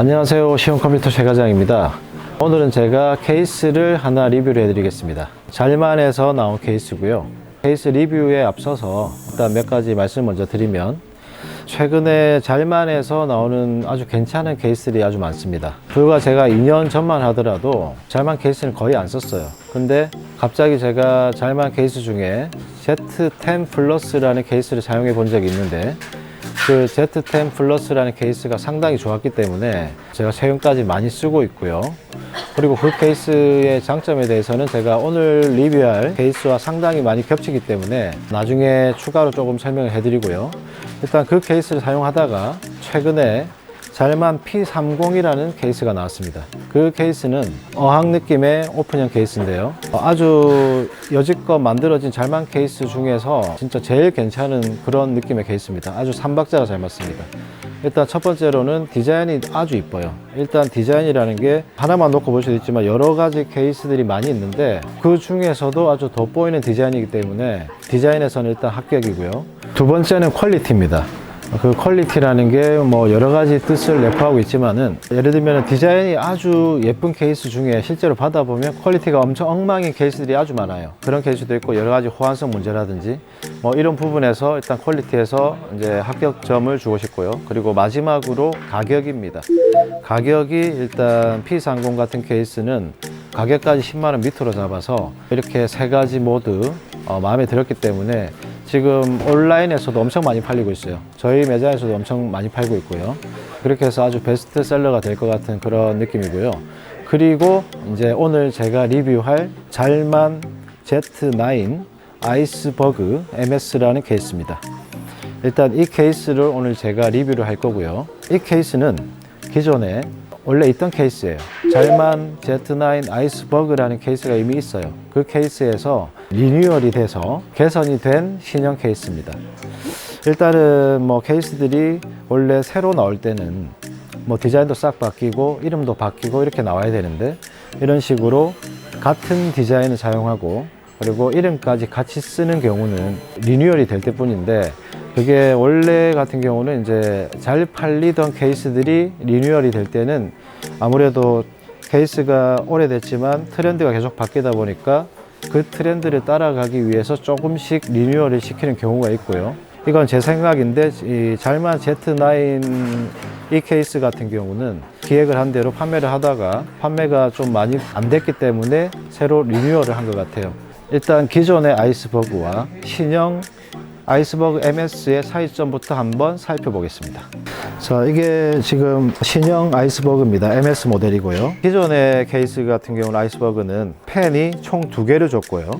안녕하세요, 쉬운 컴퓨터 최과장입니다. 오늘은 제가 케이스를 하나 리뷰를 해드리겠습니다. 잘만에서 나온 케이스고요. 케이스 리뷰에 앞서서 일단 몇 가지 말씀 먼저 드리면, 최근에 잘만에서 나오는 아주 괜찮은 케이스들이 아주 많습니다. 불과 제가 2년 전만 하더라도 잘만 케이스는 거의 안 썼어요. 근데 갑자기 제가 잘만 케이스 중에 Z10 플러스라는 케이스를 사용해 본 적이 있는데, 그 Z10 플러스라는 케이스가 상당히 좋았기 때문에 제가 최근까지 많이 쓰고 있고요. 그리고 그 케이스의 장점에 대해서는 제가 오늘 리뷰할 케이스와 상당히 많이 겹치기 때문에 나중에 추가로 조금 설명을 해드리고요. 일단 그 케이스를 사용하다가 최근에 잘만 P30이라는 케이스가 나왔습니다. 그 케이스는 어항 느낌의 오픈형 케이스인데요, 아주 여지껏 만들어진 잘만 케이스 중에서 진짜 제일 괜찮은 그런 느낌의 케이스입니다. 아주 삼박자가 잘 맞습니다. 일단 첫 번째로는 디자인이 아주 이뻐요. 일단 디자인이라는 게 하나만 놓고 볼 수도 있지만 여러 가지 케이스들이 많이 있는데 그 중에서도 아주 돋보이는 디자인이기 때문에 디자인에서는 일단 합격이고요. 두 번째는 퀄리티입니다. 그 퀄리티라는 게 뭐 여러 가지 뜻을 내포하고 있지만은, 예를 들면 디자인이 아주 예쁜 케이스 중에 실제로 받아보면 퀄리티가 엄청 엉망인 케이스들이 아주 많아요. 그런 케이스도 있고, 여러 가지 호환성 문제라든지 뭐 이런 부분에서 일단 퀄리티에서 이제 합격점을 주고 싶고요. 그리고 마지막으로 가격입니다. 가격이 일단 P30 같은 케이스는 가격까지 10만원 밑으로 잡아서 이렇게 세 가지 모두 마음에 들었기 때문에 지금 온라인에서도 엄청 많이 팔리고 있어요. 저희 매장에서도 엄청 많이 팔고 있고요. 그렇게 해서 아주 베스트셀러가 될 것 같은 그런 느낌이고요. 그리고 이제 오늘 제가 리뷰할 잘만 Z9 아이스버그 MS라는 케이스입니다. 일단 이 케이스를 오늘 제가 리뷰를 할 거고요. 이 케이스는 기존에 원래 있던 케이스예요. 잘만 Z9 아이스버그라는 케이스가 이미 있어요. 그 케이스에서 리뉴얼이 돼서 개선이 된 신형 케이스입니다. 일단은 뭐 케이스들이 원래 새로 나올 때는 뭐 디자인도 싹 바뀌고 이름도 바뀌고 이렇게 나와야 되는데, 이런 식으로 같은 디자인을 사용하고 그리고 이름까지 같이 쓰는 경우는 리뉴얼이 될 때뿐인데, 그게 원래 같은 경우는 이제 잘 팔리던 케이스들이 리뉴얼이 될 때는 아무래도 케이스가 오래됐지만 트렌드가 계속 바뀌다 보니까 그 트렌드를 따라가기 위해서 조금씩 리뉴얼을 시키는 경우가 있고요. 이건 제 생각인데, 이 잘만 Z9 이 케이스 같은 경우는 기획을 한 대로 판매를 하다가 판매가 좀 많이 안 됐기 때문에 새로 리뉴얼을 한 것 같아요. 일단 기존의 아이스버그와 신형 아이스버그 MS의 차이점부터 한번 살펴보겠습니다. 자, 이게 지금 신형 아이스버그입니다. MS 모델이고요. 기존의 케이스 같은 경우는 아이스버그는 펜이 총 2개를 줬고요.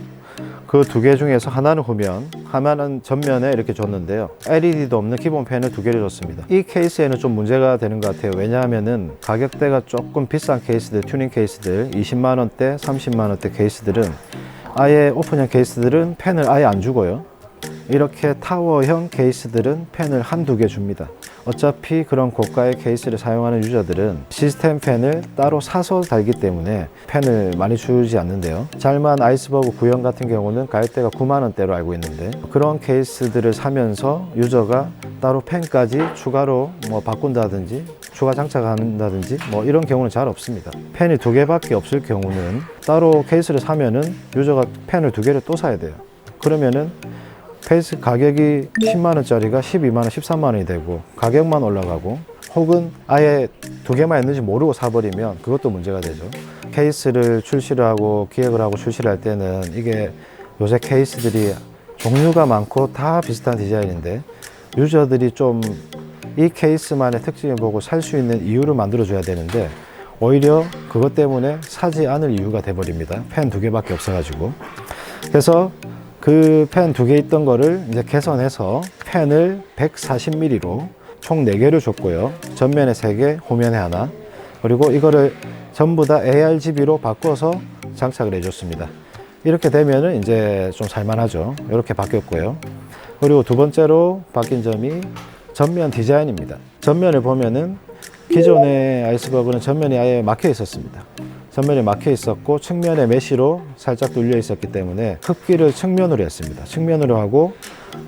그 2개 중에서 하나는 후면, 하나는 전면에 이렇게 줬는데요. LED도 없는 기본 펜을 2개를 줬습니다. 이 케이스에는 좀 문제가 되는 것 같아요. 왜냐하면은 가격대가 조금 비싼 케이스들, 튜닝 케이스들, 20만원대, 30만원대 케이스들은 아예 오픈형 케이스들은 펜을 아예 안 주고요. 이렇게 타워형 케이스들은 펜을 한두 개 줍니다. 어차피 그런 고가의 케이스를 사용하는 유저들은 시스템 펜을 따로 사서 달기 때문에 펜을 많이 주지 않는데요. 잘만 아이스버그 구형 같은 경우는 가격대가 9만원대로 알고 있는데, 그런 케이스들을 사면서 유저가 따로 펜까지 추가로 뭐 바꾼다든지 추가 장착한다든지 뭐 이런 경우는 잘 없습니다. 펜이 2개밖에 없을 경우는 따로 케이스를 사면은 유저가 펜을 2개를 또 사야 돼요. 그러면은 케이스 가격이 10만원짜리가 12만원, 13만원이 되고 가격만 올라가고, 혹은 아예 2개만 있는지 모르고 사버리면 그것도 문제가 되죠. 케이스를 출시를 하고 기획을 하고 출시를 할 때는 이게 요새 케이스들이 종류가 많고 다 비슷한 디자인인데, 유저들이 좀 이 케이스만의 특징을 보고 살 수 있는 이유를 만들어 줘야 되는데, 오히려 그것 때문에 사지 않을 이유가 돼 버립니다. 펜 2개밖에 없어가지고. 그래서 그 펜 2개 있던 거를 이제 개선해서 펜을 140mm로 총 4개를 줬고요. 전면에 3개, 후면에 하나. 그리고 이거를 전부 다 ARGB로 바꿔서 장착을 해줬습니다. 이렇게 되면은 이제 좀 살만하죠. 이렇게 바뀌었고요. 그리고 두 번째로 바뀐 점이 전면 디자인입니다. 전면을 보면은 기존의 아이스버그는 전면이 아예 막혀 있었습니다. 전면이 막혀 있었고 측면에 메쉬로 살짝 뚫려 있었기 때문에 흡기를 측면으로 했습니다. 측면으로 하고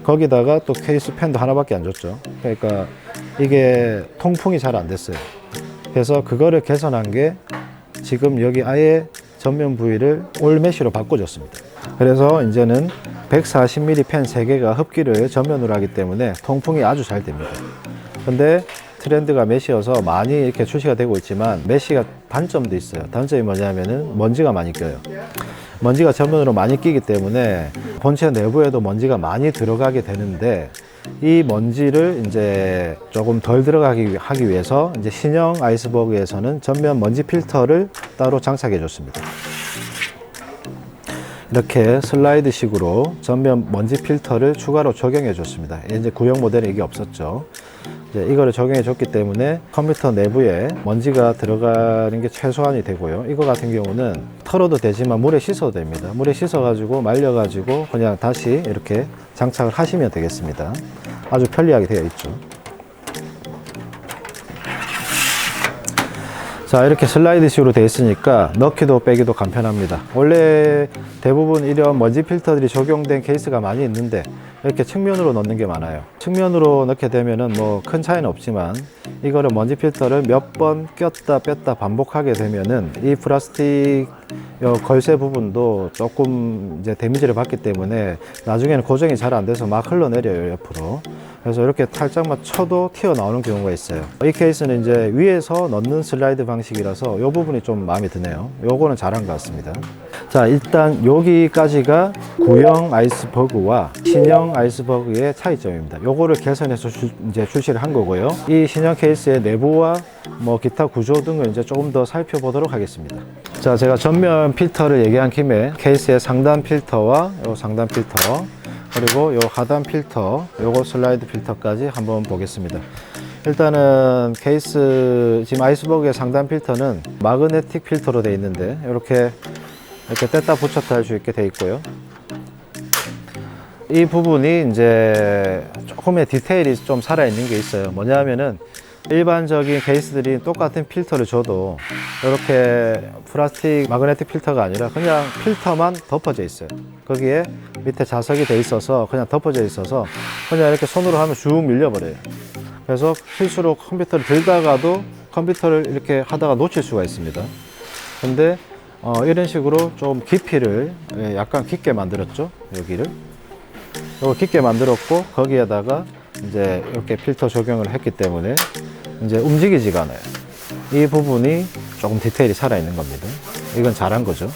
거기다가 또 케이스 팬도 하나밖에 안 줬죠. 그러니까 이게 통풍이 잘 안 됐어요. 그래서 그거를 개선한 게 지금 여기 아예 전면 부위를 올 메쉬로 바꿔줬습니다. 그래서 이제는 140mm 펜 3개가 흡기를 전면으로 하기 때문에 통풍이 아주 잘 됩니다. 근데 트렌드가 메쉬여서 많이 이렇게 출시가 되고 있지만 메쉬가 단점도 있어요. 단점이 뭐냐면은 먼지가 많이 껴요. 먼지가 전면으로 많이 끼기 때문에 본체 내부에도 먼지가 많이 들어가게 되는데, 이 먼지를 이제 조금 덜 들어가게 하기 위해서 이제 신형 아이스버그에서는 전면 먼지 필터를 따로 장착해 줬습니다. 이렇게 슬라이드 식으로 전면 먼지 필터를 추가로 적용해 줬습니다. 이제 구형 모델에 이게 없었죠. 이제 이거를 적용해 줬기 때문에 컴퓨터 내부에 먼지가 들어가는 게 최소한이 되고요. 이거 같은 경우는 털어도 되지만 물에 씻어도 됩니다. 물에 씻어 가지고 말려 가지고 그냥 다시 이렇게 장착을 하시면 되겠습니다. 아주 편리하게 되어 있죠. 자, 이렇게 슬라이드 식으로 되어 있으니까 넣기도 빼기도 간편합니다. 원래 대부분 이런 먼지 필터들이 적용된 케이스가 많이 있는데 이렇게 측면으로 넣는 게 많아요. 측면으로 넣게 되면은 뭐 큰 차이는 없지만, 이거를 먼지 필터를 몇 번 꼈다 뺐다 반복하게 되면은 이 플라스틱 걸쇠 부분도 조금 이제 데미지를 받기 때문에 나중에는 고정이 잘 안 돼서 막 흘러내려요, 옆으로. 그래서 이렇게 살짝만 쳐도 튀어나오는 경우가 있어요. 이 케이스는 이제 위에서 넣는 슬라이드 방식이라서 이 부분이 좀 마음에 드네요. 요거는 잘한 것 같습니다. 자, 일단 여기까지가 구형 아이스버그와 신형 아이스버그의 차이점입니다. 요거를 개선해서 이제 출시를 한 거고요. 이 신형 케이스의 내부와 뭐 기타 구조 등을 이제 조금 더 살펴보도록 하겠습니다. 자, 제가 전면 필터를 얘기한 김에 케이스의 상단 필터와 요 상단 필터, 그리고 요 하단 필터, 요거 슬라이드 필터까지 한번 보겠습니다. 일단은 케이스, 지금 아이스버그의 상단 필터는 마그네틱 필터로 되어 있는데 이렇게 뗐다 붙였다 할 수 있게 되어 있고요. 이 부분이 이제 조금의 디테일이 좀 살아있는 게 있어요. 뭐냐면은 일반적인 케이스들이 똑같은 필터를 줘도 이렇게 플라스틱 마그네틱 필터가 아니라 그냥 필터만 덮어져 있어요. 거기에 밑에 자석이 돼 있어서 그냥 덮어져 있어서 그냥 이렇게 손으로 하면 쭉 밀려버려요. 그래서 실수로 컴퓨터를 들다가도 컴퓨터를 이렇게 하다가 놓칠 수가 있습니다. 근데 이런 식으로 좀 깊이를 약간 깊게 만들었죠. 여기를 이거 깊게 만들었고, 거기에다가 이제 이렇게 필터 적용을 했기 때문에 이제 움직이지가 않아요. 이 부분이 조금 디테일이 살아있는 겁니다. 이건 잘한 거죠.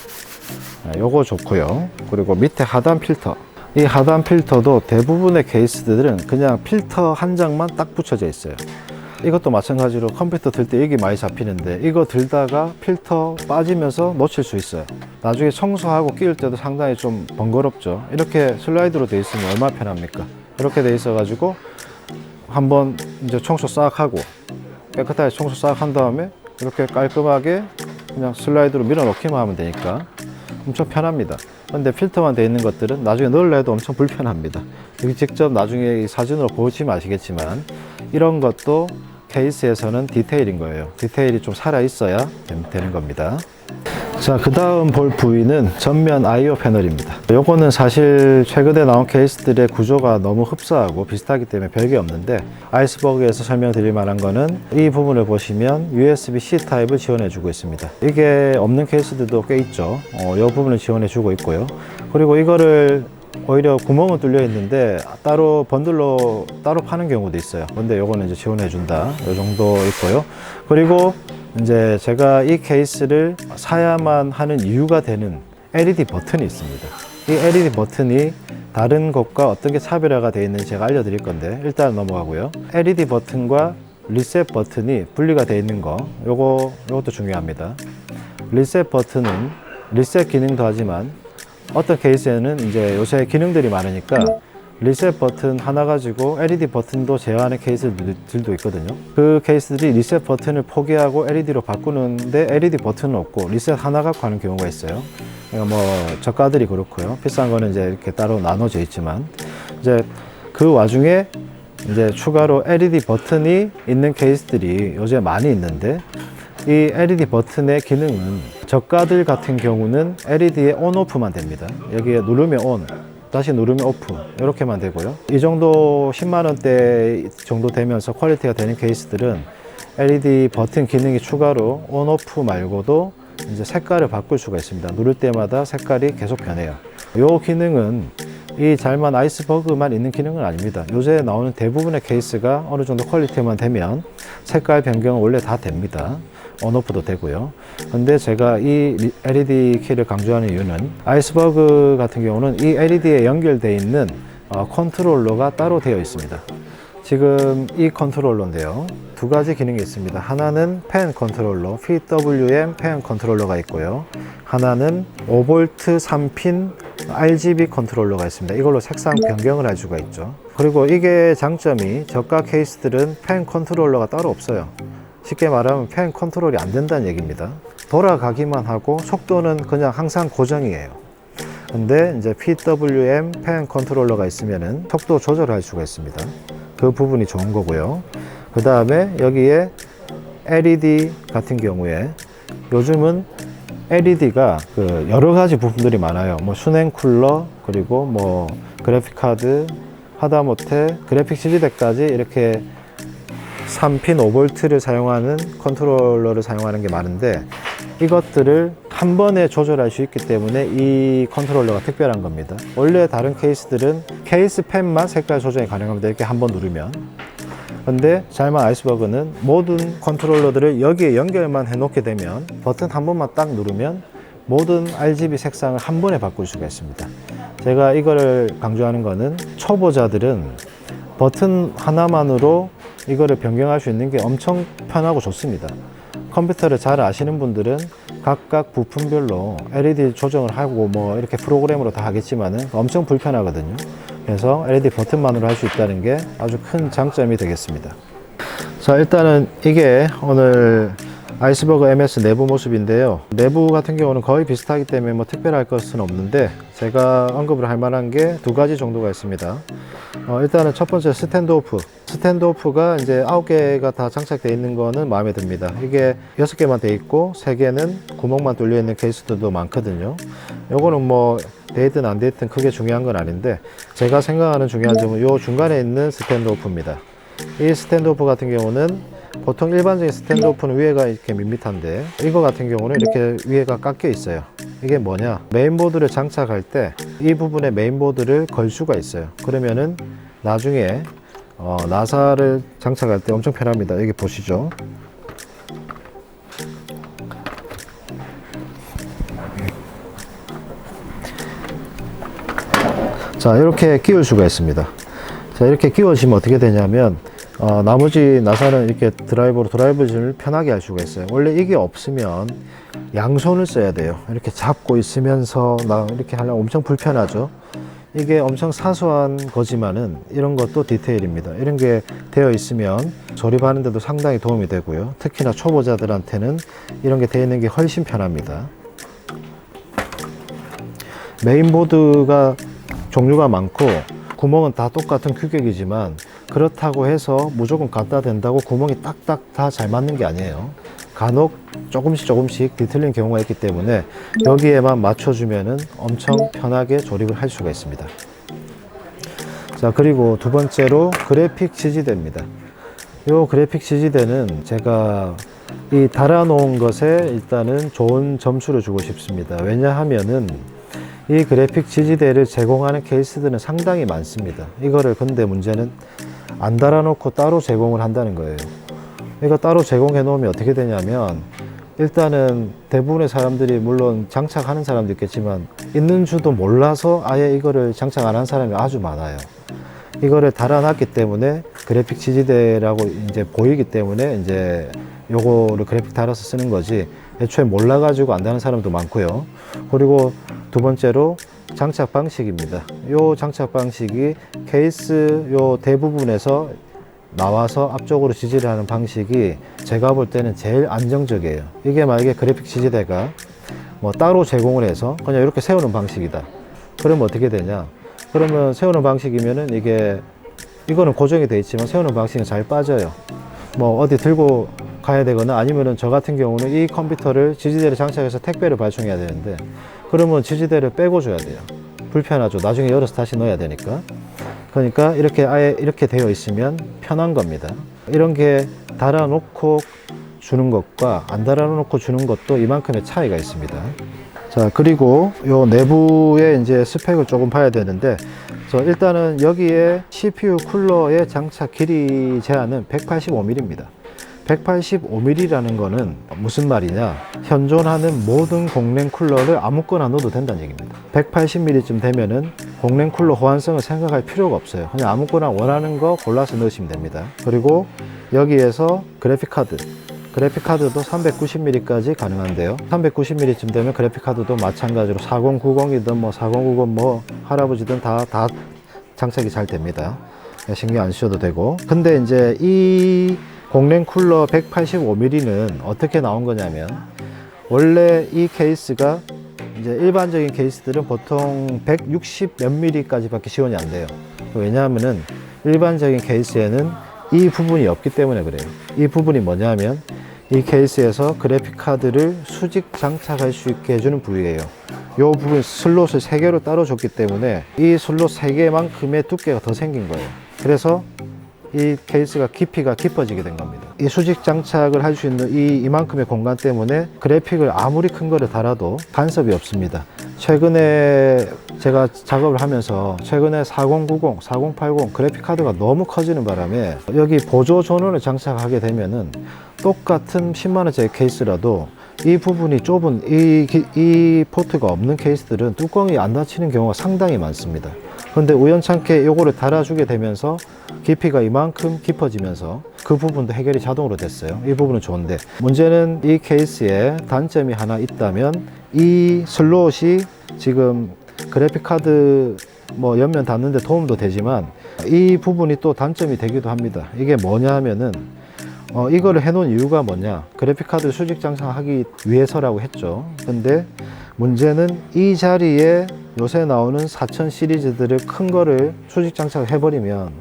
요거 좋고요. 그리고 밑에 하단 필터, 이 하단 필터도 대부분의 케이스들은 그냥 필터 한 장만 딱 붙여져 있어요. 이것도 마찬가지로 컴퓨터 들 때 여기 많이 잡히는데 이거 들다가 필터 빠지면서 놓칠 수 있어요. 나중에 청소하고 끼울 때도 상당히 좀 번거롭죠. 이렇게 슬라이드로 되어 있으면 얼마나 편합니까? 이렇게 되어 있어 가지고 한번 이제 청소 싹 하고 깨끗하게 청소 싹 한 다음에 이렇게 깔끔하게 그냥 슬라이드로 밀어 넣기만 하면 되니까 엄청 편합니다. 근데 필터만 되어 있는 것들은 나중에 넣으려 해도 엄청 불편합니다. 여기 직접 나중에 사진으로 보시면 아시겠지만 이런 것도 케이스에서는 디테일인 거예요. 디테일이 좀 살아 있어야 되는 겁니다. 자, 그 다음 볼 부위는 전면 I/O 패널입니다. 요거는 사실 최근에 나온 케이스들의 구조가 너무 흡사하고 비슷하기 때문에 별게 없는데, 아이스버그에서 설명드릴 만한 거는 이 부분을 보시면 USB-C 타입을 지원해 주고 있습니다. 이게 없는 케이스들도 꽤 있죠. 이 부분을 지원해 주고 있고요. 그리고 이거를 오히려 구멍은 뚫려 있는데 따로 번들로 따로 파는 경우도 있어요. 근데 요거는 이제 지원해 준다, 요 정도 있고요. 그리고 이제 제가 이 케이스를 사야만 하는 이유가 되는 LED 버튼이 있습니다. 이 LED 버튼이 다른 것과 어떤 게 차별화가 되어 있는지 제가 알려드릴 건데, 일단 넘어가고요. LED 버튼과 리셋 버튼이 분리가 되어 있는 거, 요것도 중요합니다. 리셋 버튼은 리셋 기능도 하지만 어떤 케이스에는 이제 요새 기능들이 많으니까 리셋 버튼 하나 가지고 LED 버튼도 제어하는 케이스들도 있거든요. 그 케이스들이 리셋 버튼을 포기하고 LED로 바꾸는데 LED 버튼은 없고 리셋 하나 갖고 하는 경우가 있어요. 그러니까 뭐 저가들이 그렇고요. 비싼 거는 이제 이렇게 따로 나눠져 있지만, 이제 그 와중에 이제 추가로 LED 버튼이 있는 케이스들이 요새 많이 있는데, 이 LED 버튼의 기능은 저가들 같은 경우는 LED의 ON/OFF만 됩니다. 여기에 누르면 ON, 다시 누르면 OFF, 이렇게만 되고요. 이 정도 10만 원대 정도 되면서 퀄리티가 되는 케이스들은 LED 버튼 기능이 추가로 온, 오프 말고도 이제 색깔을 바꿀 수가 있습니다. 누를 때마다 색깔이 계속 변해요. 이 기능은 이 잘만 아이스버그만 있는 기능은 아닙니다. 요새 나오는 대부분의 케이스가 어느 정도 퀄리티만 되면 색깔 변경은 원래 다 됩니다. 온오프도 되고요. 근데 제가 이 LED 키를 강조하는 이유는 아이스버그 같은 경우는 이 LED에 연결되어 있는 컨트롤러가 따로 되어 있습니다. 지금 이 컨트롤러인데요. 두 가지 기능이 있습니다. 하나는 팬 컨트롤러, PWM 팬 컨트롤러가 있고요. 하나는 5V 3핀 RGB 컨트롤러가 있습니다. 이걸로 색상 변경을 할 수가 있죠. 그리고 이게 장점이 저가 케이스들은 팬 컨트롤러가 따로 없어요. 쉽게 말하면 팬 컨트롤이 안 된다는 얘기입니다. 돌아가기만 하고 속도는 그냥 항상 고정이에요. 근데 이제 PWM 팬 컨트롤러가 있으면은 속도 조절할 수가 있습니다. 그 부분이 좋은 거고요. 그 다음에 여기에 LED 같은 경우에 요즘은 LED가 그 여러 가지 부품들이 많아요. 뭐 순행 쿨러, 그리고 뭐 그래픽 카드, 하다못해 그래픽 지지대까지 이렇게 3핀 5V를 사용하는 컨트롤러를 사용하는 게 많은데, 이것들을 한 번에 조절할 수 있기 때문에 이 컨트롤러가 특별한 겁니다. 원래 다른 케이스들은 케이스 펜만 색깔 조정이 가능합니다. 이렇게 한 번 누르면. 근데 잘만 아이스버그는 모든 컨트롤러들을 여기에 연결만 해 놓게 되면 버튼 한 번만 딱 누르면 모든 RGB 색상을 한 번에 바꿀 수가 있습니다. 제가 이거를 강조하는 거는 초보자들은 버튼 하나만으로 이거를 변경할 수 있는 게 엄청 편하고 좋습니다. 컴퓨터를 잘 아시는 분들은 각각 부품별로 LED 조정을 하고 뭐 이렇게 프로그램으로 다 하겠지만은 엄청 불편하거든요. 그래서 LED 버튼만으로 할 수 있다는 게 아주 큰 장점이 되겠습니다. 자, 일단은 이게 오늘 아이스버그 MS 내부 모습인데요. 내부 같은 경우는 거의 비슷하기 때문에 뭐 특별할 것은 없는데, 제가 언급을 할 만한 게 두 가지 정도가 있습니다. 일단은 첫 번째 스탠드오프. 스탠드오프가 이제 9개가 다 장착되어 있는 거는 마음에 듭니다. 이게 6개만 되어 있고 3개는 구멍만 뚫려 있는 케이스들도 많거든요. 요거는 뭐 되든 안 되든 크게 중요한 건 아닌데, 제가 생각하는 중요한 점은 요 중간에 있는 스탠드오프입니다. 이 스탠드오프 같은 경우는 보통 일반적인 스탠드오프는 위에가 이렇게 밋밋한데, 이거 같은 경우는 이렇게 위에가 깎여 있어요. 이게 뭐냐, 메인보드를 장착할 때 이 부분에 메인보드를 걸 수가 있어요. 그러면은 나중에 나사를 장착할 때 엄청 편합니다. 여기 보시죠. 자, 이렇게 끼울 수가 있습니다. 자, 이렇게 끼워지면 어떻게 되냐면 나머지 나사는 이렇게 드라이버를 편하게 할 수가 있어요. 원래 이게 없으면 양손을 써야 돼요. 이렇게 잡고 있으면서 이렇게 하려면 엄청 불편하죠. 이게 엄청 사소한 거지만은 이런 것도 디테일입니다. 이런 게 되어 있으면 조립하는 데도 상당히 도움이 되고요. 특히나 초보자들한테는 이런 게 되어 있는 게 훨씬 편합니다. 메인보드가 종류가 많고 구멍은 다 똑같은 규격이지만, 그렇다고 해서 무조건 갖다 댄다고 구멍이 딱딱 다 잘 맞는 게 아니에요. 간혹 조금씩 뒤틀린 경우가 있기 때문에 여기에만 맞춰주면은 엄청 편하게 조립을 할 수가 있습니다. 자, 그리고 두 번째로 그래픽 지지대입니다. 이 그래픽 지지대는 제가 이 달아놓은 것에 일단은 좋은 점수를 주고 싶습니다. 왜냐하면은 이 그래픽 지지대를 제공하는 케이스들은 상당히 많습니다. 이거를 근데 문제는 안 달아놓고 따로 제공을 한다는 거예요. 이거 따로 제공해 놓으면 어떻게 되냐면, 일단은 대부분의 사람들이, 물론 장착하는 사람도 있겠지만 있는 줄도 몰라서 아예 이거를 장착 안 한 사람이 아주 많아요. 이거를 달아놨기 때문에 그래픽 지지대라고 이제 보이기 때문에 이제 요거를 그래픽 달아서 쓰는 거지, 애초에 몰라가지고 안 다는 사람도 많고요. 그리고 두 번째로 장착 방식입니다. 요 장착 방식이 케이스 요 대부분에서 나와서 앞쪽으로 지지를 하는 방식이 제가 볼 때는 제일 안정적이에요. 이게 만약에 그래픽 지지대가 뭐 따로 제공을 해서 그냥 이렇게 세우는 방식이다. 그러면 어떻게 되냐? 그러면 세우는 방식이면은 이거는 고정이 되어 있지만 세우는 방식은 잘 빠져요. 뭐 어디 들고 가야 되거나 아니면은 저 같은 경우는 이 컴퓨터를 지지대를 장착해서 택배를 발송해야 되는데, 그러면 지지대를 빼고 줘야 돼요. 불편하죠. 나중에 열어서 다시 넣어야 되니까. 그러니까 이렇게 아예 이렇게 되어 있으면 편한 겁니다. 이런 게 달아놓고 주는 것과 안 달아놓고 주는 것도 이만큼의 차이가 있습니다. 자, 그리고 요 내부의 이제 스펙을 조금 봐야 되는데, 일단은 여기에 CPU 쿨러의 장착 길이 제한은 185mm입니다. 185mm라는 거는 무슨 말이냐, 현존하는 모든 공랭 쿨러를 아무거나 넣어도 된다는 얘기입니다. 180mm쯤 되면은 공랭 쿨러 호환성을 생각할 필요가 없어요. 그냥 아무거나 원하는 거 골라서 넣으시면 됩니다. 그리고 여기에서 그래픽카드도 390mm까지 가능한데요. 390mm쯤 되면 그래픽카드도 마찬가지로 4090이든 뭐 4090 뭐 할아버지든 다 장착이 잘 됩니다. 신경 안 쓰셔도 되고. 근데 이제 이 공랭 쿨러 185mm는 어떻게 나온 거냐면, 원래 이 케이스가 이제 일반적인 케이스들은 보통 160 몇 mm까지 밖에 지원이 안 돼요. 왜냐하면은 일반적인 케이스에는 이 부분이 없기 때문에 그래요. 이 부분이 뭐냐면, 이 케이스에서 그래픽 카드를 수직 장착할 수 있게 해주는 부위예요. 이 부분 슬롯을 3개로 따로 줬기 때문에 이 슬롯 3개만큼의 두께가 더 생긴 거예요. 그래서 이 케이스가 깊이가 깊어지게 된 겁니다. 이 수직 장착을 할 수 있는 이만큼의 공간 때문에 그래픽을 아무리 큰 거를 달아도 간섭이 없습니다. 최근에 제가 작업을 하면서 최근에 4090, 4080 그래픽 카드가 너무 커지는 바람에 여기 보조 전원을 장착하게 되면은 똑같은 10만원짜리 케이스라도 이 부분이 좁은 이 포트가 없는 케이스들은 뚜껑이 안 닫히는 경우가 상당히 많습니다. 그런데 우연찮게 요거를 달아주게 되면서 깊이가 이만큼 깊어지면서 그 부분도 해결이 자동으로 됐어요. 이 부분은 좋은데, 문제는 이 케이스에 단점이 하나 있다면, 이 슬롯이 지금 그래픽카드 뭐 옆면 닫는데 도움도 되지만 이 부분이 또 단점이 되기도 합니다. 이게 뭐냐 하면은 이거를 해놓은 이유가 뭐냐, 그래픽카드 수직 장착하기 위해서라고 했죠. 근데 문제는 이 자리에 요새 나오는 4000 시리즈들을 큰 거를 수직 장착을 해버리면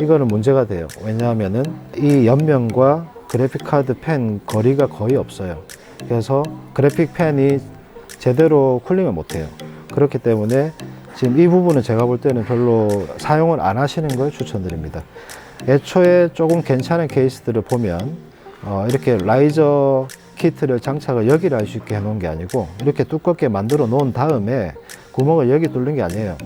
이거는 문제가 돼요. 왜냐하면은 이 옆면과 그래픽카드 펜 거리가 거의 없어요. 그래서 그래픽 펜이 제대로 쿨링을 못해요. 그렇기 때문에 지금 이 부분은 제가 볼 때는 별로 사용을 안 하시는 걸 추천드립니다. 애초에 조금 괜찮은 케이스들을 보면 이렇게 라이저 키트를 장착을 여기를 할 수 있게 해 놓은 게 아니고, 이렇게 두껍게 만들어 놓은 다음에 구멍을 여기 뚫는 게 아니에요.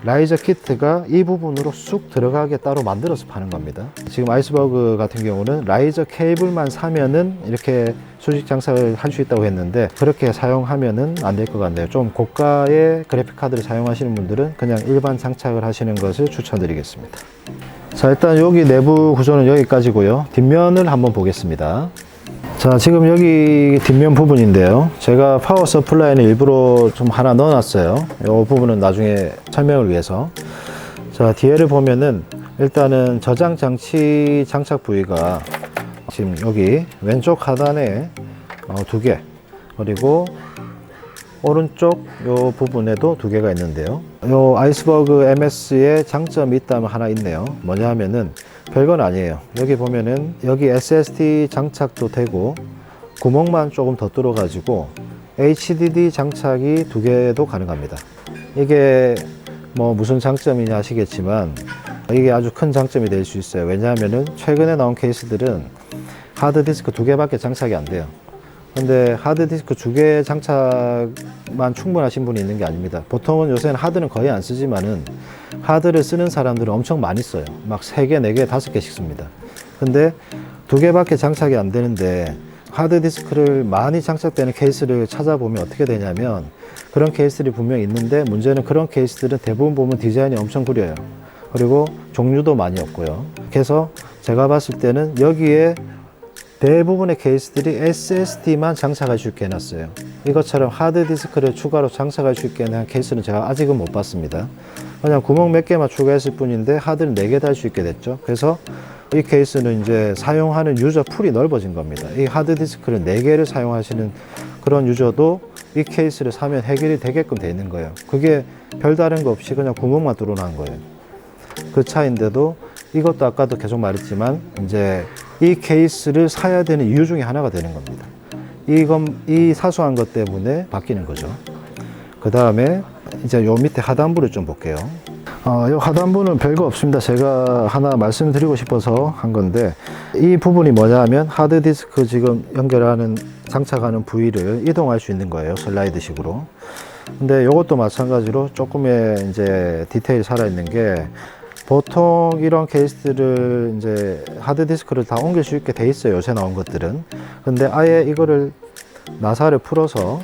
라이저 키트가 이 부분으로 쑥 들어가게 따로 만들어서 파는 겁니다. 지금 아이스버그 같은 경우는 라이저 케이블만 사면은 이렇게 수직 장착을 할 수 있다고 했는데, 그렇게 사용하면은 안 될 것 같네요. 좀 고가의 그래픽 카드를 사용하시는 분들은 그냥 일반 장착을 하시는 것을 추천드리겠습니다. 자, 일단 여기 내부 구조는 여기까지고요. 뒷면을 한번 보겠습니다. 자, 지금 여기 뒷면 부분인데요. 제가 파워 서플라이는 일부러 좀 하나 넣어놨어요. 이 부분은 나중에 설명을 위해서. 자, 뒤에를 보면은 일단은 저장 장치 장착 부위가 지금 여기 왼쪽 하단에 2개, 그리고 오른쪽 요 부분에도 2개가 있는데요. 요 아이스버그 MS의 장점이 있다면 하나 있네요. 뭐냐 하면은 별건 아니에요. 여기 보면은 여기 SSD 장착도 되고, 구멍만 조금 더 뚫어 가지고 HDD 장착이 2개도 가능합니다. 이게 뭐 무슨 장점이냐 하시겠지만, 이게 아주 큰 장점이 될 수 있어요. 왜냐하면은 최근에 나온 케이스들은 하드디스크 2개밖에 장착이 안 돼요. 근데 하드디스크 2개 장착만 충분하신 분이 있는 게 아닙니다. 보통은 요새는 하드는 거의 안 쓰지만은 하드를 쓰는 사람들은 엄청 많이 써요. 막 3개, 4개, 5개씩 씁니다. 근데 2개밖에 장착이 안 되는데 하드디스크를 많이 장착되는 케이스를 찾아보면 어떻게 되냐면, 그런 케이스들이 분명히 있는데, 문제는 그런 케이스들은 대부분 보면 디자인이 엄청 구려요. 그리고 종류도 많이 없고요. 그래서 제가 봤을 때는 여기에 대부분의 케이스들이 SSD만 장착할 수 있게 해놨어요. 이것처럼 하드디스크를 추가로 장착할 수 있게 한 케이스는 제가 아직은 못 봤습니다. 그냥 구멍 몇 개만 추가했을 뿐인데 하드를 4개 달 수 있게 됐죠. 그래서 이 케이스는 이제 사용하는 유저 풀이 넓어진 겁니다. 이 하드디스크를 4개를 사용하시는 그런 유저도 이 케이스를 사면 해결이 되게끔 돼 있는 거예요. 그게 별다른 거 없이 그냥 구멍만 뚫어놓은 거예요. 그 차인데도 이것도 아까도 계속 말했지만 이제 이 케이스를 사야 되는 이유 중에 하나가 되는 겁니다. 이 사소한 것 때문에 바뀌는 거죠. 그 다음에 이제 요 밑에 하단부를 좀 볼게요. 이 하단부는 별거 없습니다. 제가 하나 말씀드리고 싶어서 한 건데, 이 부분이 뭐냐 하면 하드디스크 지금 연결하는 장착하는 부위를 이동할 수 있는 거예요. 슬라이드식으로. 근데 이것도 마찬가지로 조금의 이제 디테일이 살아있는 게, 보통 이런 케이스들을 이제 하드디스크를 다 옮길 수 있게 돼 있어요. 요새 나온 것들은. 근데 아예 이거를 나사를 풀어서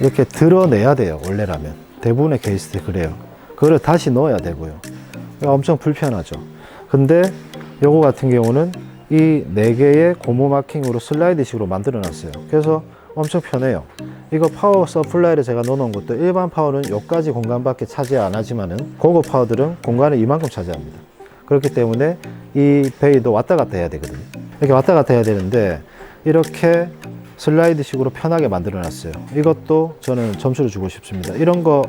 이렇게 드러내야 돼요. 원래라면. 대부분의 케이스들이 그래요. 그걸 다시 넣어야 되고요. 엄청 불편하죠. 근데 요거 같은 경우는 이 4개의 고무 마킹으로 슬라이드식으로 만들어 놨어요. 그래서 엄청 편해요. 이거 파워 서플라이를 제가 넣어 놓은 것도, 일반 파워는 요까지 공간밖에 차지 안 하지만은 고급 파워들은 공간을 이만큼 차지합니다. 그렇기 때문에 이 베이도 왔다 갔다 해야 되거든요. 이렇게 왔다 갔다 해야 되는데, 이렇게 슬라이드식으로 편하게 만들어 놨어요. 이것도 저는 점수를 주고 싶습니다. 이런 거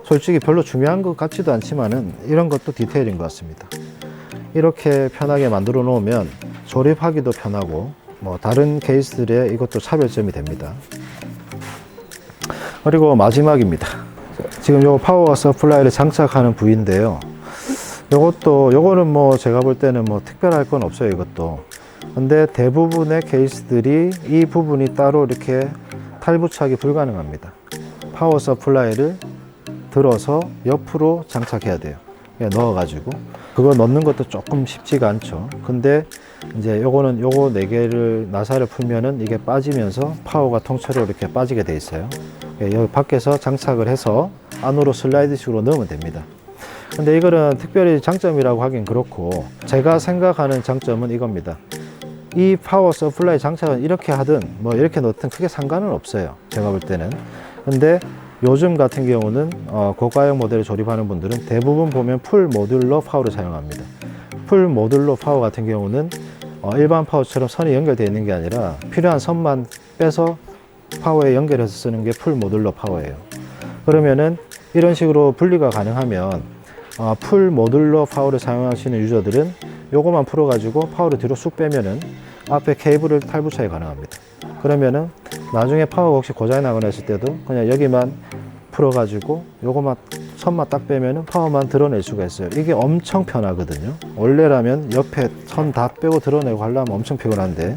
솔직히 별로 중요한 것 같지도 않지만은 이런 것도 디테일인 것 같습니다. 이렇게 편하게 만들어 놓으면 조립하기도 편하고, 뭐 다른 케이스들에 이것도 차별점이 됩니다. 그리고 마지막입니다. 지금 요 파워 서플라이를 장착하는 부위인데요. 요거는 뭐 제가 볼 때는 뭐 특별할 건 없어요. 이것도. 근데 대부분의 케이스들이 이 부분이 따로 이렇게 탈부착이 불가능합니다. 파워 서플라이를 들어서 옆으로 장착해야 돼요. 넣어가지고. 그거 넣는 것도 조금 쉽지가 않죠. 근데 이제 요거는 요거 4개를 나사를 풀면은 이게 빠지면서 파워가 통째로 이렇게 빠지게 돼 있어요. 여기 밖에서 장착을 해서 안으로 슬라이드식으로 넣으면 됩니다. 근데 이거는 특별히 장점이라고 하긴 그렇고, 제가 생각하는 장점은 이겁니다. 이 파워 서플라이 장착은 이렇게 하든 뭐 이렇게 넣든 크게 상관은 없어요. 제가 볼 때는. 근데 요즘 같은 경우는 고가형 모델을 조립하는 분들은 대부분 보면 풀 모듈러 파워를 사용합니다. 풀 모듈러 파워 같은 경우는 일반 파워처럼 선이 연결되어 있는 게 아니라 필요한 선만 빼서 파워에 연결해서 쓰는 게 풀 모듈러 파워예요. 그러면은 이런 식으로 분리가 가능하면 풀 모듈러 파워를 사용하시는 유저들은 요거만 풀어 가지고 파워를 뒤로 쑥 빼면은 앞에 케이블을 탈부착이 가능합니다. 그러면은 나중에 파워가 혹시 고장이 나거나 했을 때도 그냥 여기만 풀어 가지고 요거만 선만 딱 빼면은 파워만 드러낼 수가 있어요. 이게 엄청 편하거든요. 원래라면 옆에 선 다 빼고 드러내고 하려면 엄청 피곤한데,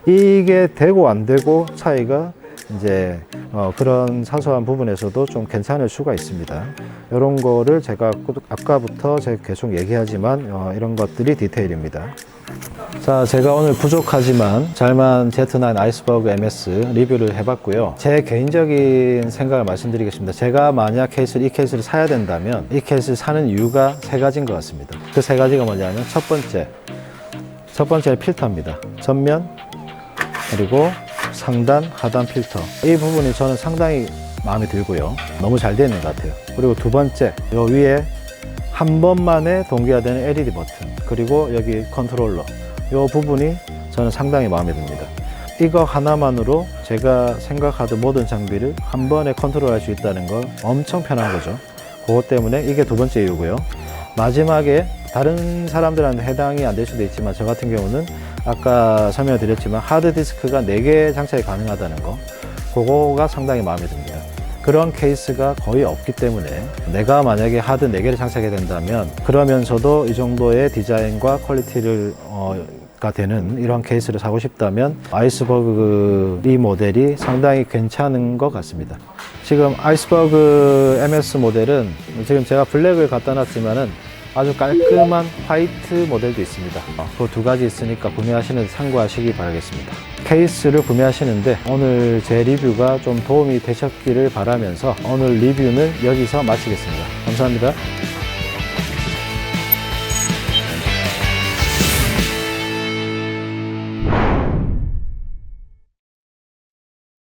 이게 되고 안 되고 차이가 이제 그런 사소한 부분에서도 좀 괜찮을 수가 있습니다. 이런 거를 제가 아까부터 제가 계속 얘기하지만 이런 것들이 디테일입니다. 자, 제가 오늘 부족하지만 잘만 Z9 아이스버그 MS 리뷰를 해봤고요. 제 개인적인 생각을 말씀드리겠습니다. 제가 만약 이 케이스를 사야 된다면 이 케이스를 사는 이유가 3가지인 것 같습니다. 그 3가지가 뭐냐면, 첫 번째 필터입니다. 전면, 그리고 상단, 하단 필터. 이 부분이 저는 상당히 마음에 들고요. 너무 잘 되어 있는 것 같아요. 그리고 두 번째, 요 위에 한 번만에 동기화되는 LED 버튼, 그리고 여기 컨트롤러, 요 부분이 저는 상당히 마음에 듭니다. 이거 하나만으로 제가 생각하던 모든 장비를 한 번에 컨트롤할 수 있다는 거 엄청 편한 거죠. 그것 때문에 이게 두 번째 이유고요. 마지막에 다른 사람들한테 해당이 안 될 수도 있지만, 저 같은 경우는 아까 설명을 드렸지만 하드디스크가 4개 장착이 가능하다는 거, 그거가 상당히 마음에 듭니다. 그런 케이스가 거의 없기 때문에 내가 만약에 하드 4개를 장착해야 된다면, 그러면서도 이 정도의 디자인과 퀄리티를 가 되는 이런 케이스를 사고 싶다면 아이스버그 이 모델이 상당히 괜찮은 것 같습니다. 지금 아이스버그 MS 모델은 지금 제가 블랙을 갖다 놨지만은 아주 깔끔한 화이트 모델도 있습니다. 그 2가지 있으니까 구매하시는 데 참고하시기 바라겠습니다. 케이스를 구매하시는데 오늘 제 리뷰가 좀 도움이 되셨기를 바라면서 오늘 리뷰는 여기서 마치겠습니다. 감사합니다.